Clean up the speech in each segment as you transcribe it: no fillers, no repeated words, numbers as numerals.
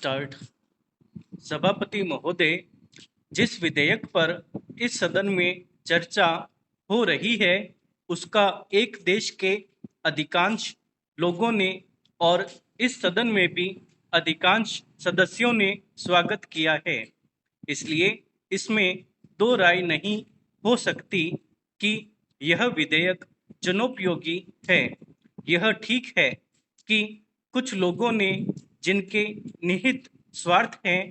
Start. सभापति महोदय, जिस विधेयक पर इस सदन में चर्चा हो रही है उसका एक देश के अधिकांश लोगों ने और इस सदन में भी अधिकांश सदस्यों ने स्वागत किया है। इसलिए इसमें दो राय नहीं हो सकती कि यह विधेयक जनोपयोगी है। यह ठीक है कि कुछ लोगों ने, जिनके निहित स्वार्थ हैं,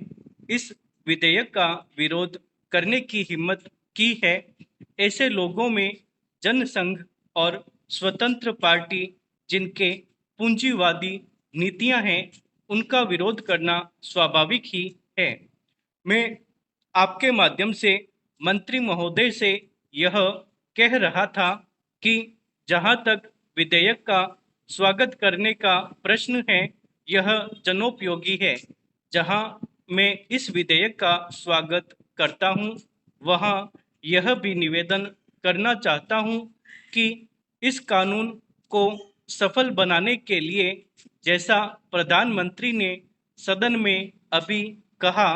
इस विधेयक का विरोध करने की हिम्मत की है। ऐसे लोगों में जनसंघ और स्वतंत्र पार्टी, जिनके पूंजीवादी नीतियां हैं, उनका विरोध करना स्वाभाविक ही है। मैं आपके माध्यम से मंत्री महोदय से यह कह रहा था कि जहां तक विधेयक का स्वागत करने का प्रश्न है, यह जनोपयोगी है। जहां मैं इस विधेयक का स्वागत करता हूं, वहां यह भी निवेदन करना चाहता हूं कि इस कानून को सफल बनाने के लिए, जैसा प्रधानमंत्री ने सदन में अभी कहा,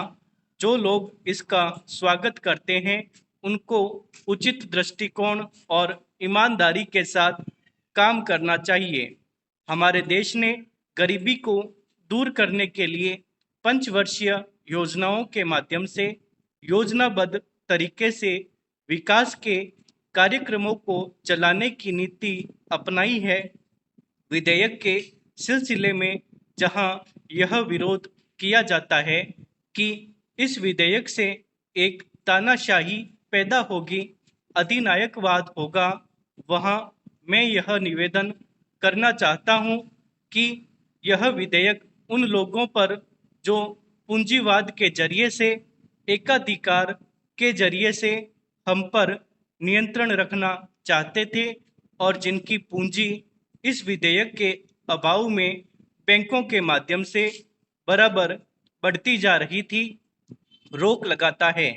जो लोग इसका स्वागत करते हैं उनको उचित दृष्टिकोण और ईमानदारी के साथ काम करना चाहिए। हमारे देश ने गरीबी को दूर करने के लिए पंचवर्षीय योजनाओं के माध्यम से योजनाबद्ध तरीके से विकास के कार्यक्रमों को चलाने की नीति अपनाई है। विधेयक के सिलसिले में जहां यह विरोध किया जाता है कि इस विधेयक से एक तानाशाही पैदा होगी, अधिनायकवाद होगा, वहां मैं यह निवेदन करना चाहता हूं कि यह विधेयक उन लोगों पर जो पूंजीवाद के जरिए से, एकाधिकार के जरिए से हम पर नियंत्रण रखना चाहते थे और जिनकी पूंजी इस विधेयक के अभाव में बैंकों के माध्यम से बराबर बढ़ती जा रही थी, रोक लगाता है।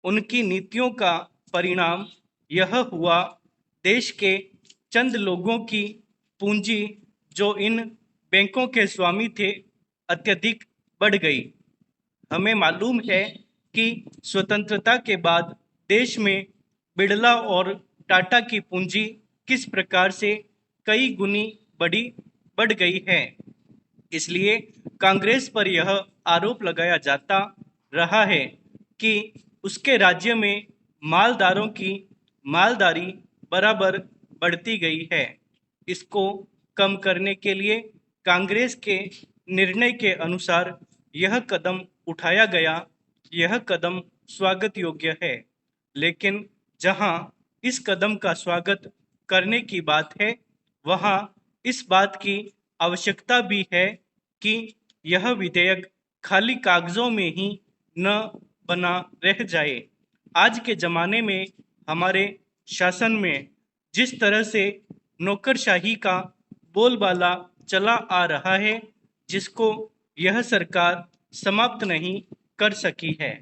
उनकी नीतियों का परिणाम यह हुआ, देश के चंद लोगों की पूंजी जो इन बैंकों के स्वामी थे, अत्यधिक बढ़ गई। हमें मालूम है कि स्वतंत्रता के बाद देश में बिड़ला और टाटा की पूंजी किस प्रकार से कई गुनी बढ़ गई है। इसलिए कांग्रेस पर यह आरोप लगाया जाता रहा है कि उसके राज्य में मालदारों की मालदारी बराबर बढ़ती गई है। इसको कम करने के लिए कांग्रेस के निर्णय के अनुसार यह कदम उठाया गया। यह कदम स्वागत योग्य है, लेकिन जहां इस कदम का स्वागत करने की बात है, वहां इस बात की आवश्यकता भी है कि यह विधेयक खाली कागजों में ही न बना रह जाए। आज के ज़माने में हमारे शासन में जिस तरह से नौकरशाही का बोलबाला चला आ रहा है, जिसको यह सरकार समाप्त नहीं कर सकी है।